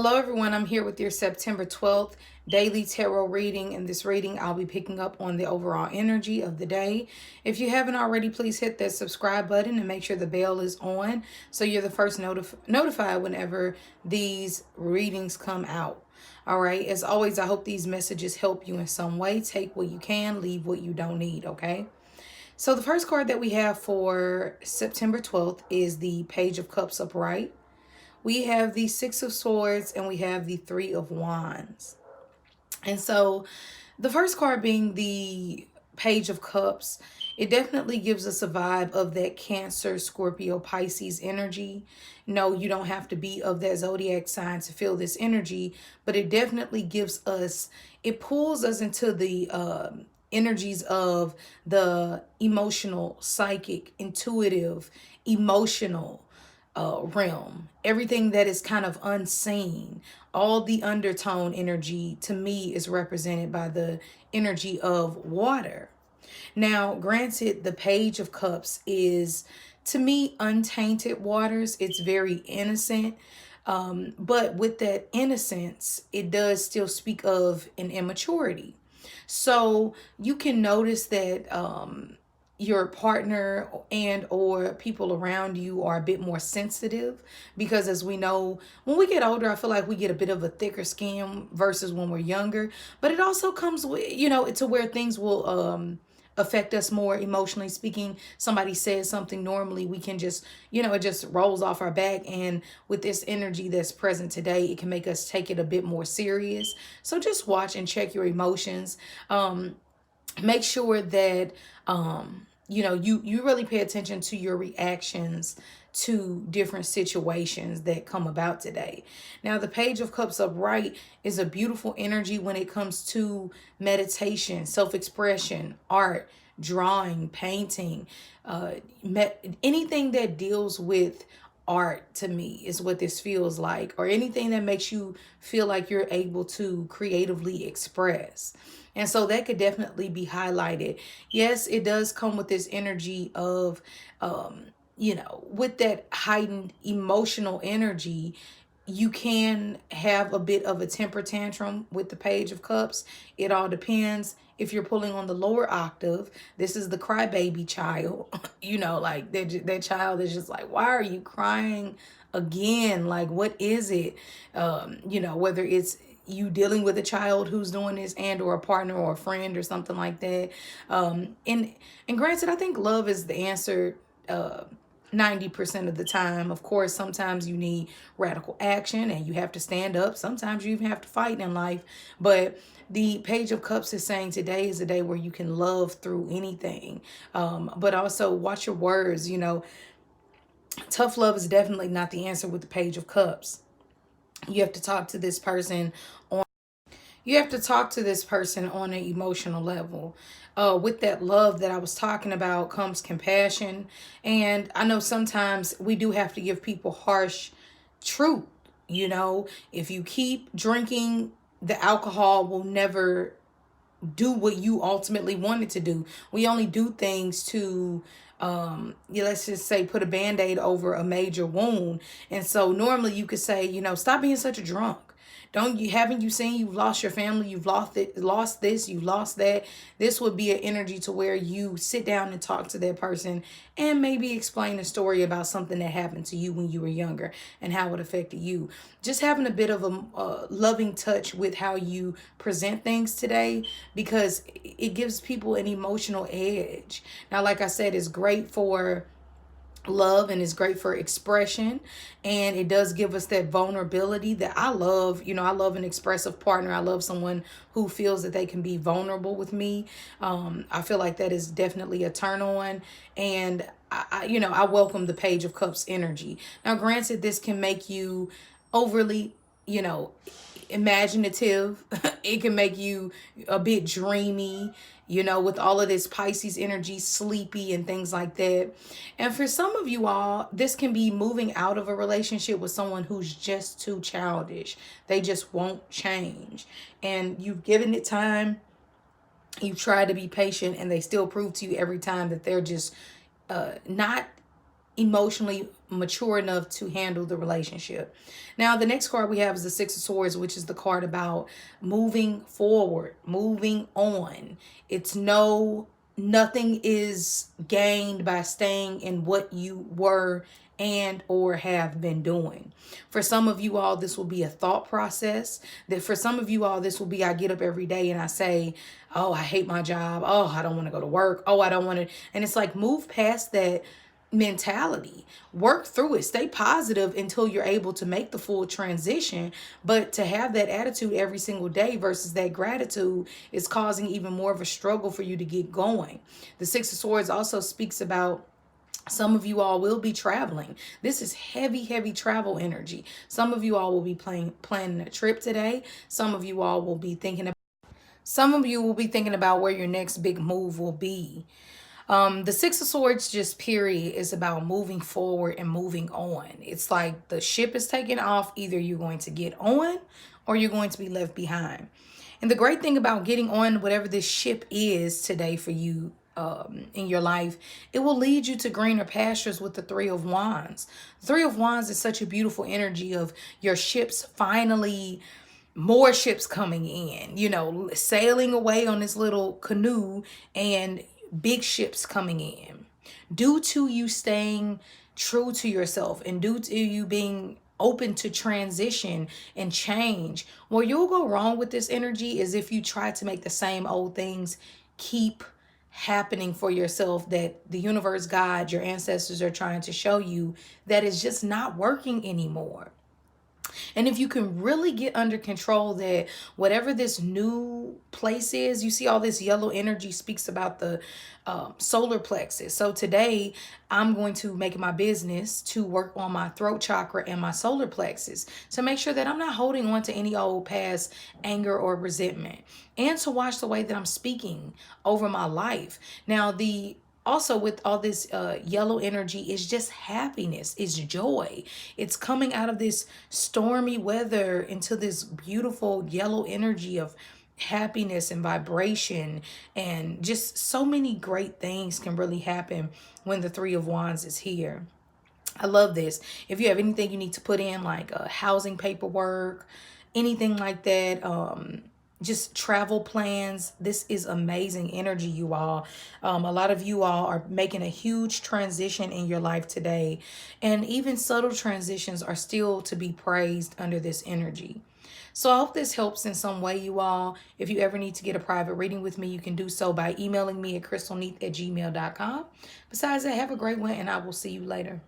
Hello, everyone. I'm here with your September 12th daily tarot reading. In this reading, I'll be picking up on the overall energy of the day. If you haven't already, please hit that subscribe button and make sure the bell is on so you're the first notified whenever these readings come out. All right. As always, I hope these messages help you in some way. Take what you can, leave what you don't need. Okay. So the first card that we have for September 12th is the Page of Cups upright. We have the Six of Swords and we have the Three of Wands. And so the first card being the Page of Cups, it definitely gives us a vibe of that Cancer, Scorpio, Pisces energy. No, you don't have to be of that zodiac sign to feel this energy, but it definitely gives us, it pulls us into the energies of the emotional, psychic, intuitive, emotional realm, everything that is kind of unseen. All the undertone energy to me is represented by the energy of water. Now, granted, the Page of Cups is to me untainted waters. It's very innocent. But with that innocence, it does still speak of an immaturity. So you can notice that your partner and or people around you are a bit more sensitive, because as we know, when we get older, I feel like we get a bit of a thicker skin versus when we're younger. But it also comes with, to where things will affect us more emotionally speaking. Somebody says something, normally we can just, it just rolls off our back. And with this energy that's present today, it can make us take it a bit more serious. So just watch and check your emotions. Make sure that you really pay attention to your reactions to different situations that come about today. Now, the Page of Cups upright is a beautiful energy when it comes to meditation, self-expression, art, drawing, painting, anything that deals with art. To me is what this feels like, or anything that makes you feel like you're able to creatively express. And so that could definitely be highlighted. Yes, it does come with this energy of with that heightened emotional energy, you can have a bit of a temper tantrum with the Page of Cups. It all depends. If you're pulling on the lower octave, this is the crybaby child. Like that child is just like, why are you crying again? Like, what is it? Whether it's you dealing with a child who's doing this, and or a partner or a friend or something like that. And granted, I think love is the answer 90% of the time. Of course, sometimes you need radical action and you have to stand up. Sometimes you even have to fight in life. But the Page of Cups is saying today is a day where you can love through anything. But also watch your words. Tough love is definitely not the answer with the Page of Cups. You have to talk to this person on an emotional level. With that love that I was talking about comes compassion. And I know sometimes we do have to give people harsh truth. If you keep drinking, the alcohol will never do what you ultimately wanted to do. We only do things to let's just say put a band-aid over a major wound. And so normally you could say, stop being such a drunk. Haven't you seen you've lost your family, you've lost this, you've lost that. This would be an energy to where you sit down and talk to that person and maybe explain a story about something that happened to you when you were younger and how it affected you. Just having a bit of a loving touch with how you present things today, because it gives people an emotional edge. Now, like I said, it's great for love and it's great for expression, and it does give us that vulnerability that I love. I love an expressive partner. I love someone who feels that they can be vulnerable with me. I feel like that is definitely a turn on, and I welcome the Page of Cups energy. Now, granted, this can make you overly imaginative. It can make you a bit dreamy, with all of this Pisces energy, sleepy and things like that. And for some of you all, this can be moving out of a relationship with someone who's just too childish. They just won't change. And you've given it time. You've tried to be patient, and they still prove to you every time that they're just not emotionally mature enough to handle the relationship. Now, the next card we have is the Six of Swords, which is the card about moving forward, moving on. It's nothing is gained by staying in what you were and or have been doing. For some of you all, this will be a thought process. That for some of you all, this will be, I get up every day and I say, oh, I hate my job. Oh, I don't want to go to work. Oh, I don't want to. And it's like, move past that mentality, work through it, stay positive until you're able to make the full transition. But to have that attitude every single day versus that gratitude is causing even more of a struggle for you to get going. The Six of Swords also speaks about some of you all will be traveling. This is heavy travel energy. Some of you all will be planning a trip today. Some of you all will be thinking about where your next big move will be. The Six of Swords, just period, is about moving forward and moving on. It's like the ship is taking off. Either you're going to get on or you're going to be left behind. And the great thing about getting on whatever this ship is today for you in your life, it will lead you to greener pastures with the Three of Wands. The Three of Wands is such a beautiful energy of your ships finally, more ships coming in, you know, sailing away on this little canoe and big ships coming in, due to you staying true to yourself and due to you being open to transition and change. Where you'll go wrong with this energy is if you try to make the same old things keep happening for yourself, that the universe, God, your ancestors are trying to show you that is just not working anymore. And if you can really get under control that whatever this new place is, you see all this yellow energy speaks about the solar plexus. So today I'm going to make it my business to work on my throat chakra and my solar plexus to make sure that I'm not holding on to any old past anger or resentment, and to watch the way that I'm speaking over my life. Now, also with all this yellow energy is just happiness, it's joy. It's coming out of this stormy weather into this beautiful yellow energy of happiness and vibration, and just so many great things can really happen when the Three of Wands is here. I love this. If you have anything you need to put in, like housing paperwork, anything like that, just travel plans, this is amazing energy, you all. A lot of you all are making a huge transition in your life today, and even subtle transitions are still to be praised under this energy. So I hope this helps in some way, you all. If you ever need to get a private reading with me, you can do so by emailing me at crystalneath@gmail.com. Besides that, have a great one, and I will see you later.